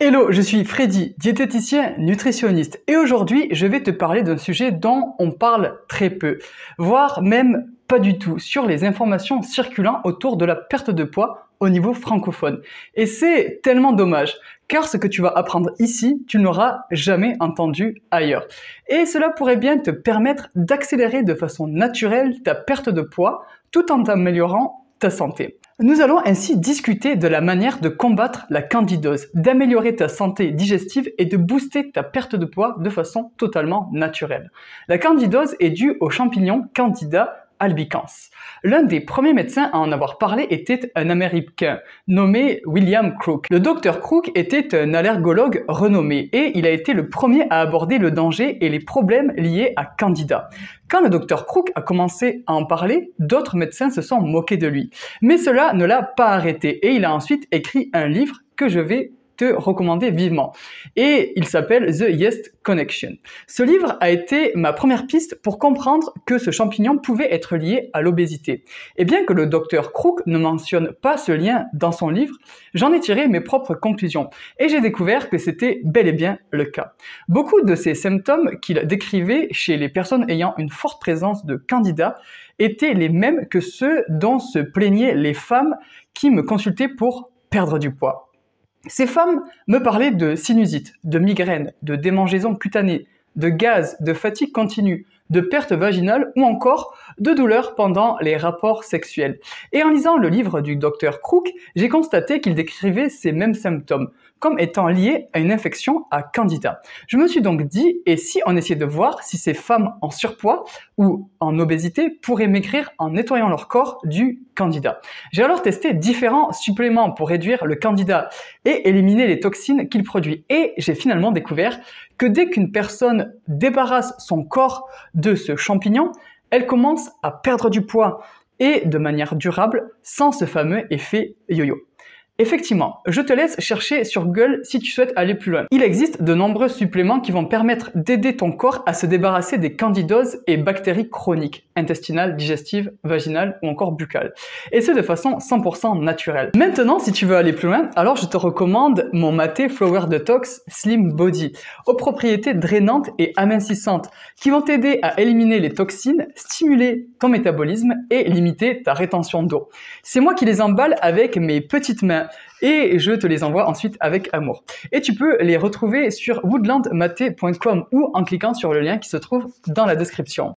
Hello, je suis Freddy, diététicien nutritionniste et aujourd'hui je vais te parler d'un sujet dont on parle très peu, voire même pas du tout, sur les informations circulant autour de la perte de poids au niveau francophone. Et c'est tellement dommage, car ce que tu vas apprendre ici, tu ne l'auras jamais entendu ailleurs. Et cela pourrait bien te permettre d'accélérer de façon naturelle ta perte de poids tout en améliorant ta santé. Nous allons ainsi discuter de la manière de combattre la candidose, d'améliorer ta santé digestive et de booster ta perte de poids de façon totalement naturelle. La candidose est due au champignon Candida albicans. L'un des premiers médecins à en avoir parlé était un Américain nommé William Crook. Le docteur Crook était un allergologue renommé et il a été le premier à aborder le danger et les problèmes liés à Candida. Quand le docteur Crook a commencé à en parler, d'autres médecins se sont moqués de lui. Mais cela ne l'a pas arrêté et il a ensuite écrit un livre que je vais te recommander vivement. Et il s'appelle The Yeast Connection. Ce livre a été ma première piste pour comprendre que ce champignon pouvait être lié à l'obésité. Et bien que le docteur Crook ne mentionne pas ce lien dans son livre, j'en ai tiré mes propres conclusions et j'ai découvert que c'était bel et bien le cas. Beaucoup de ces symptômes qu'il décrivait chez les personnes ayant une forte présence de Candida étaient les mêmes que ceux dont se plaignaient les femmes qui me consultaient pour perdre du poids. Ces femmes me parlaient de sinusite, de migraine, de démangeaisons cutanées, de gaz, de fatigue continue, de perte vaginale ou encore de douleurs pendant les rapports sexuels. Et en lisant le livre du Dr Crook, j'ai constaté qu'il décrivait ces mêmes symptômes comme étant liés à une infection à Candida. Je me suis donc dit, et si on essayait de voir si ces femmes en surpoids ou en obésité pourraient maigrir en nettoyant leur corps du Candida. J'ai alors testé différents suppléments pour réduire le Candida et éliminer les toxines qu'il produit. Et j'ai finalement découvert que dès qu'une personne débarrasse son corps de ce champignon, elle commence à perdre du poids et de manière durable sans ce fameux effet yo-yo. Effectivement, je te laisse chercher sur Google si tu souhaites aller plus loin. Il existe de nombreux suppléments qui vont permettre d'aider ton corps à se débarrasser des candidoses et bactéries chroniques, intestinales, digestives, vaginales ou encore buccales. Et ce de façon 100% naturelle. Maintenant, si tu veux aller plus loin, alors je te recommande mon Maté Flower Detox Slim Body, aux propriétés drainantes et amincissantes, qui vont t'aider à éliminer les toxines, stimuler ton métabolisme et limiter ta rétention d'eau. C'est moi qui les emballe avec mes petites mains et je te les envoie ensuite avec amour. Et tu peux les retrouver sur woodlandmaté.com ou en cliquant sur le lien qui se trouve dans la description.